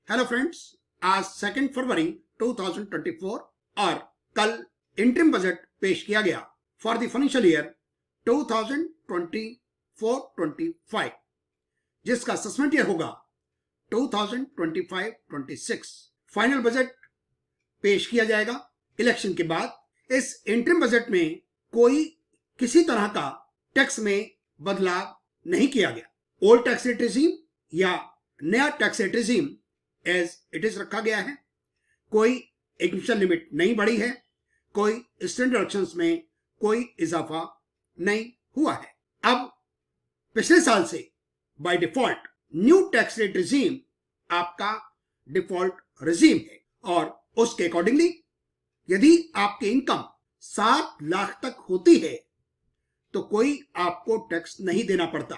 Hello friends, आज 2 फरवरी 2024 और कल इंटरिम बजट पेश किया गया फॉर द फाइनेंशियल ईयर 2024-25, जिसका असेसमेंट ईयर होगा 2025-26। फाइनल बजट पेश किया जाएगा इलेक्शन के बाद। इस इंटरिम बजट में कोई किसी तरह का टैक्स में बदलाव नहीं किया गया। ओल्ड टैक्स रेट रिजीम या नया tax rate regime as it is रखा गया है। कोई एग्जिबिशन लिमिट नहीं बढ़ी है, कोई स्टैंडर्ड डिडक्शंस में कोई इजाफा नहीं हुआ है। अब पिछले साल से by default new tax rate regime आपका डिफॉल्ट रिजीम है और उसके अकॉर्डिंगली यदि आपकी इनकम 7 लाख तक होती है तो कोई आपको टैक्स नहीं देना पड़ता।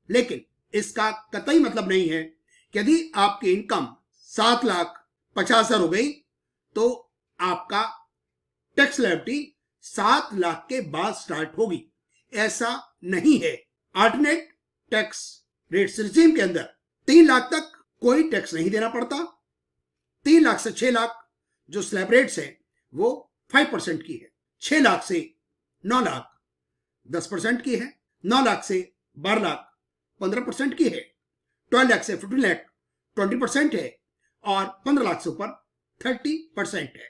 लेकिन इसका कतई मतलब नहीं है कि यदि आपकी इनकम 7,50,000 हो गई तो आपका टैक्स लायबिलिटी 7 लाख के बाद स्टार्ट होगी। ऐसा नहीं है। अल्टरनेट टैक्स रेट्स रिजीम के अंदर 3 लाख तक कोई टैक्स नहीं देना पड़ता। 3 लाख से 6 लाख जो स्लैब रेट्स है वो 5% की है। 6 लाख से 9 लाख 10% की है। 9 लाख से 12 लाख 15% की है। 12 लाख से 15 लाख 20% है और 15 लाख से ऊपर 30% है।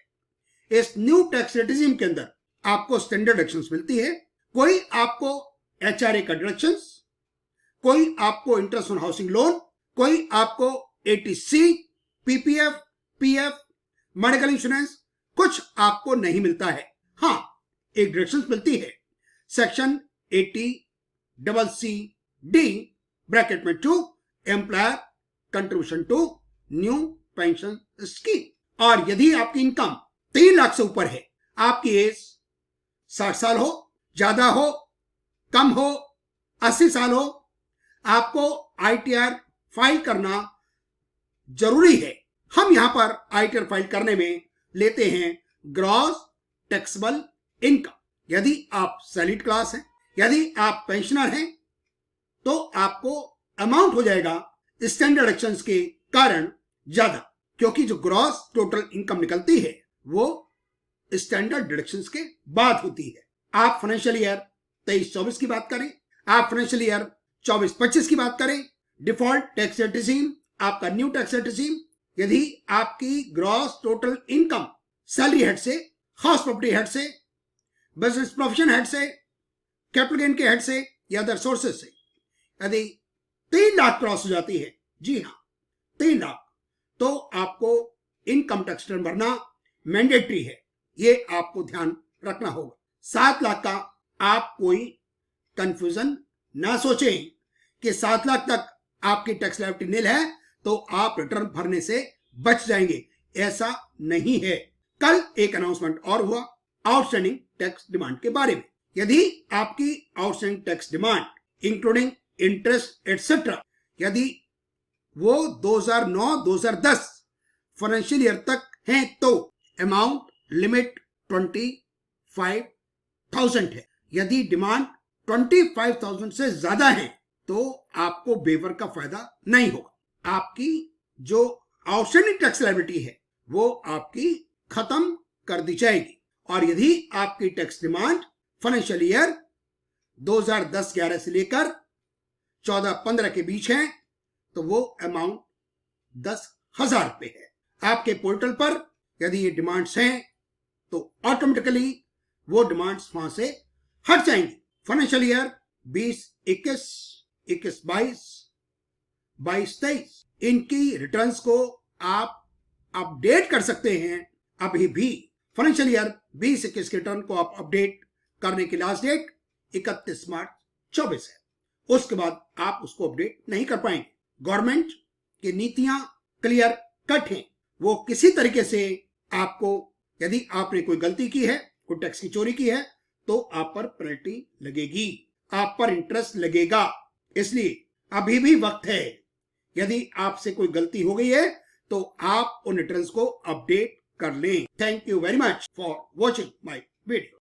इस न्यू टैक्स रेट रिजीम के अंदर आपको स्टैंडर्ड डिडक्शंस मिलती है। कोई आपको एचआरए का डिडक्शंस, कोई आपको इंटरेस्ट ऑन हाउसिंग लोन, कोई आपको ATC, PPF, PF, medical insurance कुछ आपको नहीं मिलता है। हाँ, एक डिडक्शंस मिलती है सेक्शन 80CC ब्रैकेट में 2 employer contribution to new pension scheme. और यदि आपकी इनकम 3 लाख से ऊपर है, आपकी एज 60 साल हो, ज्यादा हो, कम हो, 80 साल हो, आपको आईटीआर फाइल करना जरूरी है। हम यहां पर आईटीआर फाइल करने में लेते हैं ग्रॉस टैक्सेबल इनकम। यदि आप सैलरीड क्लास हैं, यदि आप पेंशनर हैं तो आपको अमाउंट हो जाएगा स्टैंडर्ड डिडक्शंस के कारण ज्यादा, क्योंकि जो ग्रॉस टोटल इनकम निकलती है वो स्टैंडर्ड डिडक्शंस के बाद होती है। आप फाइनेंशियल ईयर 23-24 की बात करें, आप फाइनेंशियल ईयर 24-25 की बात करें, डिफॉल्ट टैक्स रेट रिजीम आपका न्यू टैक्स रेट रिजीम, यदि आपकी gross total income salary head से, खास प्रॉपर्टी हेड से, बिजनेस प्रोफेशन हेड से, कैपिटल गेन के हेड से या अदर सोर्सेज से यदि 3 लाख क्रॉस हो जाती है, जी हाँ 3 लाख, तो आपको इनकम टैक्स रिटर्न भरना मैंडेटरी है। ये आपको ध्यान रखना होगा। 7 लाख का आप कोई कंफ्यूजन ना सोचें कि 7 लाख तक आपकी टैक्स लायबिलिटी निल है तो आप रिटर्न भरने से बच जाएंगे। ऐसा नहीं है। कल एक अनाउंसमेंट और हुआ आउटस्टैंडिंग टैक्स डिमांड के बारे में। यदि आपकी outstanding tax demand including interest etcetera यदि वो 2009-2010 फाइनेंशियल ईयर तक हैं तो अमाउंट लिमिट 25,000 है। यदि डिमांड 25,000 से ज्यादा है तो आपको वेवर का फायदा नहीं होगा। आपकी जो आउटस्टैंडिंग टैक्स लायबिलिटी है वो आपकी खत्म कर दी जाएगी। और यदि आपकी टैक्स डिमांड फाइनेंशियल ईयर 2010-11 से लेकर 14-15 के बीच है तो वो अमाउंट 10,000 रुपए है। आपके पोर्टल पर यदि ये डिमांड्स हैं तो ऑटोमेटिकली वो डिमांड्स वहां से हट जाएंगी। फाइनेंशियल ईयर 20-21, 21-22, 22-23 इनकी रिटर्न्स को आप अपडेट कर सकते हैं अभी भी। फाइनेंशियल ईयर 20-21 के रिटर्न को आप अपडेट करने की लास्ट डेट 31 मार्च 24 है। उसके बाद आप उसको अपडेट नहीं कर पाएंगे। गवर्नमेंट की नीतियां क्लियर कट हैं। वो किसी तरीके से आपको, यदि आपने कोई गलती की है, कोई टैक्स की चोरी की है तो आप पर पेनल्टी लगेगी, आप पर इंटरेस्ट लगेगा। इसलिए अभी भी वक्त है। यदि आपसे कोई गलती हो गई है तो आप उन रिटर्न्स को अपडेट कर लें। Thank you very much for watching my video.